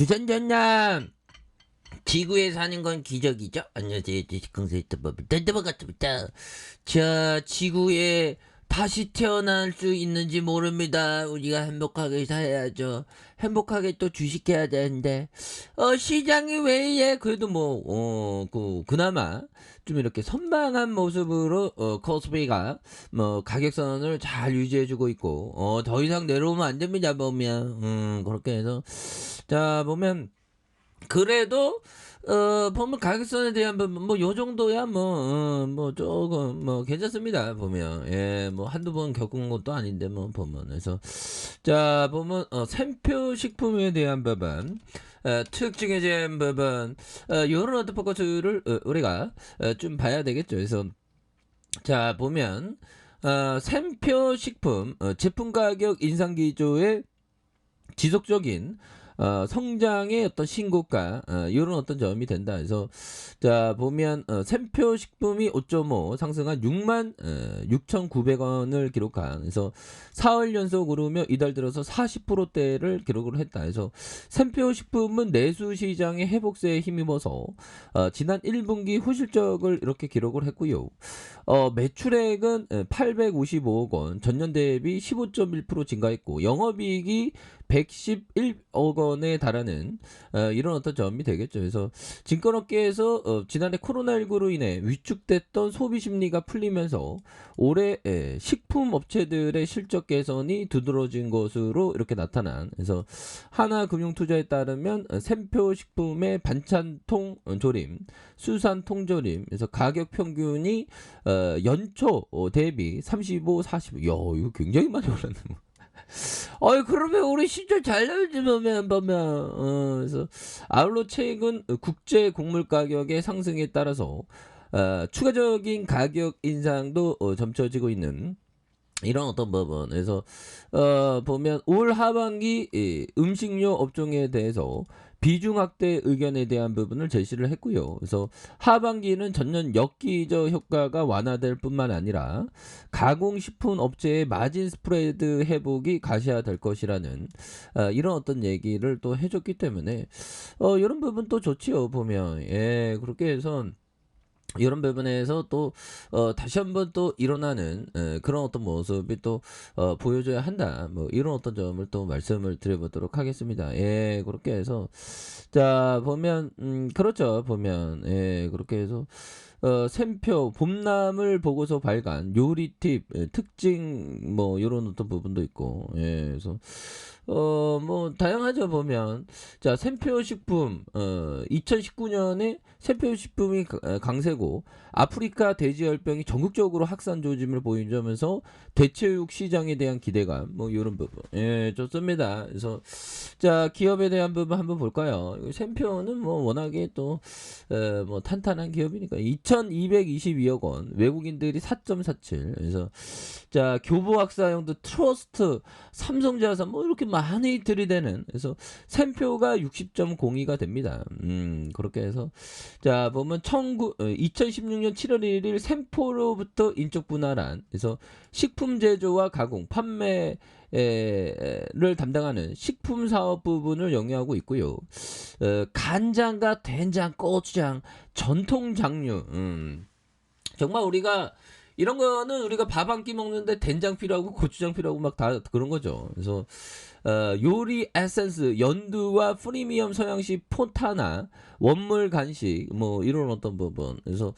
주선전남 지구에 사는 건 기적이죠. 안녕하세요. 자, 지구에 다시 태어날 수 있는지 모릅니다. 우리가 행복하게 살아야죠. 행복하게 또 주식해야 되는데, 시장이 왜 이래? 그래도 그나마 좀 이렇게 선방한 모습으로, 코스피가, 가격선을 잘 유지해주고 있고, 더 이상 내려오면 안 됩니다, 보면. 그렇게 해서. 자, 보면, 그래도 보면 가격선에 대한 부분 요 정도야 조금 괜찮습니다. 보면 한두 번 겪은 것도 아닌데 보면 그래서 자 보면 샘표 식품에 대한 부분 특징에 대한 부분 요런 어떤 포커스를 우리가 좀 봐야 되겠죠. 그래서 자 보면 샘표 식품 제품 가격 인상 기조의 지속적인 성장의 어떤 신고가 이런 어떤 점이 된다. 그래서 자 보면 샘표 식품이 5.5 상승한 6만 6,900원을 기록한 그래서 4월 연속 오르며 이달 들어서 40%대를 기록을 했다. 그래서 샘표 식품은 내수 시장의 회복세에 힘입어서 지난 1분기 후실적을 이렇게 기록을 했고요. 매출액은 855억 원, 전년 대비 15.1% 증가했고 영업이익이 111억 원에 달하는 이런 어떤 점이 되겠죠. 그래서 증권업계에서 지난해 코로나19로 인해 위축됐던 소비 심리가 풀리면서 올해 식품 업체들의 실적 개선이 두드러진 것으로 이렇게 나타난 그래서 하나금융투자에 따르면 샘표 식품의 반찬통 조림, 수산통 조림 그래서 가격 평균이 연초 대비 35, 40 이거 굉장히 많이 올랐네. 그러면 우리 시절 잘 나오지 보면 그래서 아울러 최근 국제 곡물 가격의 상승에 따라서 추가적인 가격 인상도 점쳐지고 있는 이런 어떤 부분 그래서 보면 올 하반기 음식료 업종에 대해서 비중 확대 의견에 대한 부분을 제시를 했고요. 그래서 하반기는 전년 역기저 효과가 완화될 뿐만 아니라 가공식품 업체의 마진 스프레드 회복이 가시화될 것이라는 이런 어떤 얘기를 또 해줬기 때문에 이런 부분 또 좋지요. 보면 그렇게 해서 이런 부분에서 또 다시 한번 또 일어나는 그런 어떤 모습이 또 보여줘야 한다. 이런 어떤 점을 또 말씀을 드려보도록 하겠습니다. 그렇게 해서 자 보면 그렇죠. 보면 그렇게 해서 샘표 봄나물 보고서 발간 요리 팁 특징 이런 어떤 부분도 있고 그래서 다양하죠. 보면 자 샘표 식품 2019년에 샘표 식품이 강세고 아프리카 돼지열병이 전국적으로 확산 조짐을 보이면서 대체육 시장에 대한 기대감 이런 부분 좋습니다. 그래서 자 기업에 대한 부분 한번 볼까요? 샘표는 워낙에 또 탄탄한 기업이니까 2,222억 원 외국인들이 4.47 그래서 자 교보학사형도 트러스트 삼성자산 이렇게 많이 들이대는 그래서 샘표가 60.02가 됩니다. 그렇게 해서 자 보면 2016년 7월 1일 샘표로부터 인적 분할한 그래서 식품 제조와 가공 판매를 담당하는 식품 사업 부분을 영위하고 있고요. 간장과 된장, 고추장, 전통 장류. 정말 우리가 이런 거는 우리가 밥 한 끼 먹는데 된장 필요하고 고추장 필요하고 막 다 그런 거죠. 그래서 요리 에센스, 연두와 프리미엄 서양식 포타나, 원물 간식, 이런 어떤 부분. 그래서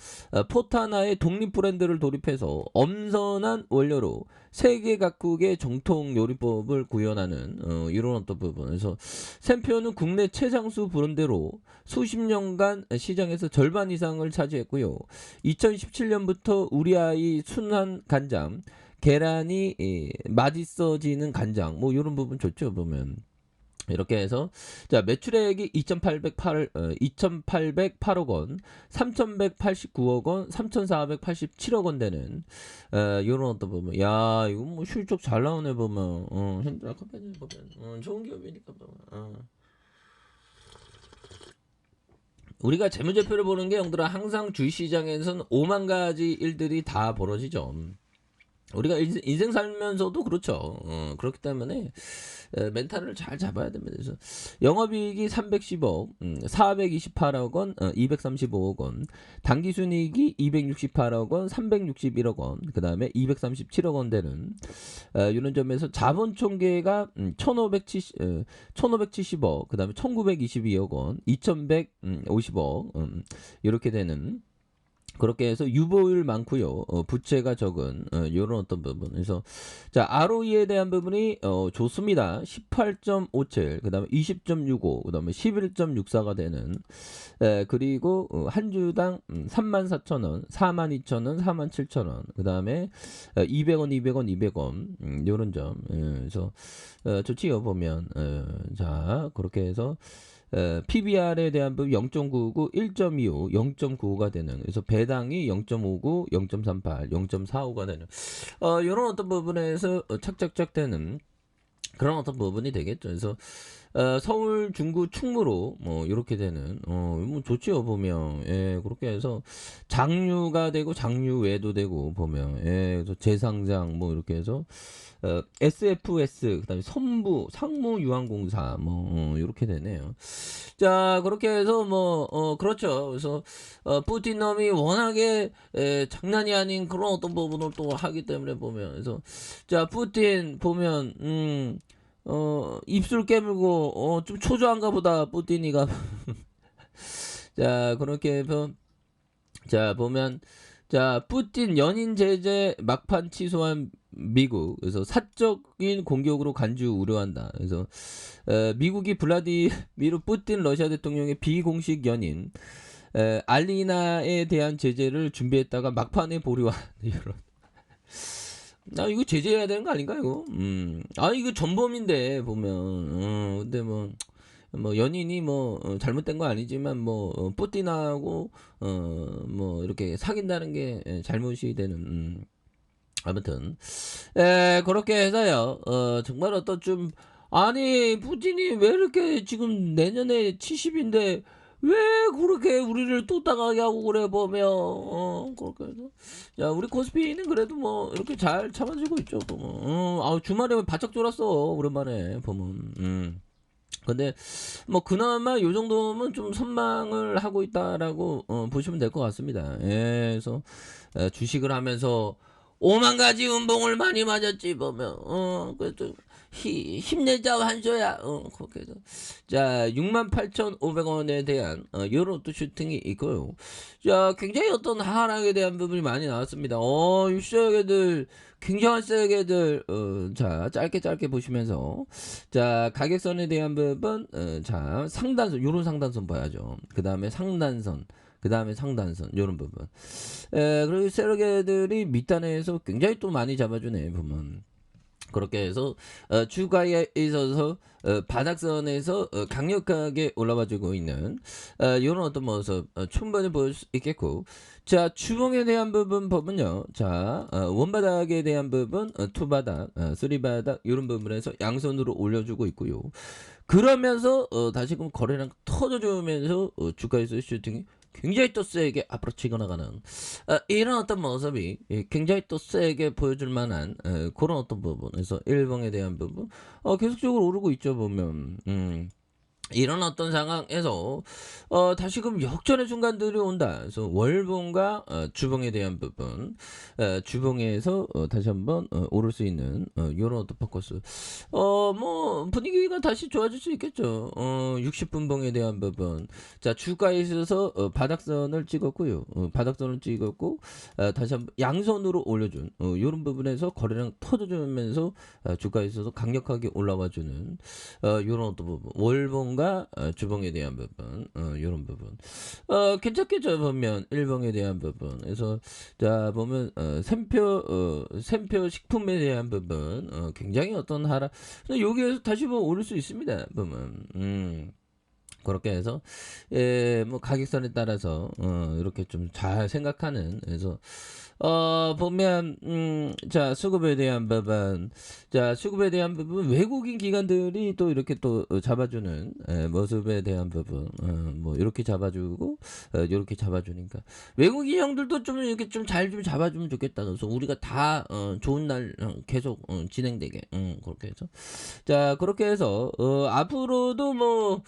포타나의 독립 브랜드를 도입해서 엄선한 원료로 세계 각국의 정통 요리법을 구현하는 이런 어떤 부분. 그래서 샘표는 국내 최장수 브랜드로 수십 년간 시장에서 절반 이상을 차지했고요. 2017년부터 우리 아이 순한 간장, 계란이 맛있어지는 간장 이런 부분 좋죠. 보면 이렇게 해서 자 매출액이 2,808억 원, 3,189억 원, 3,487억 원 되는 이런 어떤 보면 야 이거 실적 잘 나오네. 보면 현재 컴퍼니 보면 좋은 기업이니까 보면 우리가 재무제표를 보는 게 형들아 항상 주식시장에서는 5만 가지 일들이 다 벌어지죠. 우리가 인생 살면서도 그렇죠. 그렇기 때문에 멘탈을 잘 잡아야 됩니다. 그래서 영업이익이 310억, 428억 원, 235억 원, 당기순이익이 268억 원, 361억 원, 그 다음에 237억 원 되는 이런 점에서 자본 총계가 1570억, 그 다음에 1922억 원, 2150억 이렇게 되는. 그렇게 해서 유보율 많고요. 부채가 적은 이런 어떤 부분. 그래서 자 ROE에 대한 부분이 좋습니다. 18.57, 그다음에 20.65, 그다음에 11.64가 되는. 그리고 한 주당 34,000원, 42,000원, 47,000원, 그다음에 200원, 200원, 200원 이런 점. 그래서 좋지요 보면. 자 그렇게 해서 PBR에 대한 부분 0.99, 1.25, 0.95가 되는. 그래서 배당이 0.59, 0.38, 0.45가 되는. 이런 어떤 부분에서 착착착 되는 그런 어떤 부분이 되겠죠. 그래서 서울, 중구, 충무로 뭐 이렇게 되는 뭐 좋지요 보면. 예, 그렇게 해서 장류가 되고 장류외도 되고 보면. 예, 그래서 재상장 뭐 이렇게 해서 SFS, 그다음에 선부, 상무 유한공사 뭐 이렇게 되네요. 자 그렇게 해서 뭐 그렇죠. 그래서 푸틴 놈이 워낙에 장난이 아닌 그런 어떤 부분을 또 하기 때문에 보면. 그래서 자 푸틴 보면 입술 깨물고 좀 초조한가 보다 푸틴이가. 자 그렇게 해서 자 보면 자 푸틴 연인 제재 막판 취소한 미국. 그래서 사적인 공격으로 간주 우려한다. 그래서 미국이 블라디미르 푸틴 러시아 대통령의 비공식 연인 알리나에 대한 제재를 준비했다가 막판에 보류한 이런. 이거 제재해야 되는 거 아닌가 이거? 이거 전범인데 보면. 근데 뭐 연인이 뭐 잘못된 거 아니지만 뭐 푸틴하고 뭐 이렇게 사귄다는 게 잘못이 되는. 아무튼 그렇게 해서요. 정말 어떤 좀 아니 푸틴이 왜 이렇게 지금 내년에 70인데 왜 그렇게 우리를 또 따가게 하고 그래 보면. 그렇게 해서 자 우리 코스피는 그래도 뭐 이렇게 잘 참아주고 있죠 보면. 주말에 바짝 졸았어 오랜만에 보면. 근데 뭐 그나마 요 정도면 좀 선망을 하고 있다라고 보시면 될 것 같습니다. 예, 그래서 주식을 하면서 5만 가지 운봉을 많이 맞았지 보면. 그래도 힘내자 한소야. 그렇게 해서 자 68,500원에 대한 요런 또 슈팅이 있고요. 자 굉장히 어떤 하락에 대한 부분이 많이 나왔습니다. 이 쉐어게들 굉장한 쉐어게들. 자 짧게 보시면서 자 가격선에 대한 부분. 자 상단선 요런 상단선 봐야죠. 그 다음에 상단선, 그 다음에 상단선 요런 부분. 그리고 세력애들이 밑단에서 굉장히 또 많이 잡아주네 보면. 그렇게 해서 주가에 있어서 바닥선에서 강력하게 올라와주고 있는 이런 어떤 모습 충분히 볼 수 있겠고. 자 주봉에 대한 부분 보면요. 자 원바닥에 대한 부분 투바닥, 쓰리바닥 이런 부분에서 양손으로 올려주고 있고요. 그러면서 다시금 거래량 터져주면서 주가에서 슈팅이 굉장히 또 세게 앞으로 치고 나가는 이런 어떤 모습이 굉장히 또 세게 보여줄 만한 그런 어떤 부분에서 일봉에 대한 부분 계속적으로 오르고 있죠 보면. 이런 어떤 상황에서 다시금 역전의 순간들이 온다. 그래서 월봉과 주봉에 대한 부분, 주봉에서 다시 한번 오를 수 있는 이런 어떤 포커스. 뭐 분위기가 다시 좋아질 수 있겠죠. 60분봉에 대한 부분. 자 주가에 있어서 바닥선을 찍었고요. 바닥선을 찍었고 다시 한번 양선으로 올려준 이런 부분에서 거래량 터져주면서 주가에 있어서 강력하게 올라와주는 이런 어떤 부분. 월봉과 주봉에 대한 부분. 이런 부분 괜찮겠죠 보면. 일봉에 대한 부분. 그래서 자 보면 샘표 식품에 대한 부분 굉장히 어떤 하락. 여기에서 다시 오를 수 있습니다 보면. 그렇게 해서 뭐 가격선에 따라서 이렇게 좀 잘 생각하는. 그래서 보면 자 수급에 대한 부분, 자 수급에 대한 부분 외국인 기관들이 또 이렇게 또 잡아주는 모습에 대한 부분, 뭐 이렇게 잡아주고 이렇게 잡아주니까 외국인 형들도 좀 이렇게 좀 잘 좀 잡아주면 좋겠다. 그래서 우리가 다 좋은 날 계속 진행되게 그렇게 해서, 자 그렇게 해서 앞으로도 뭐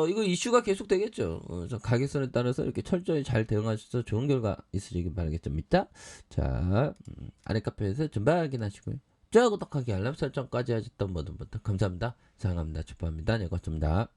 이거 이슈가 계속 되겠죠. 그래서 가격선에 따라서 이렇게 철저히 잘 대응하셔서 좋은 결과 있으시길 바라겠습니다. 자, 아래 카페에서 전방 확인하시고요. 좋아요, 구독하기, 알람 설정까지 하셨던 모든 분들 감사합니다. 사랑합니다. 축복합니다. 네, 고맙습니다.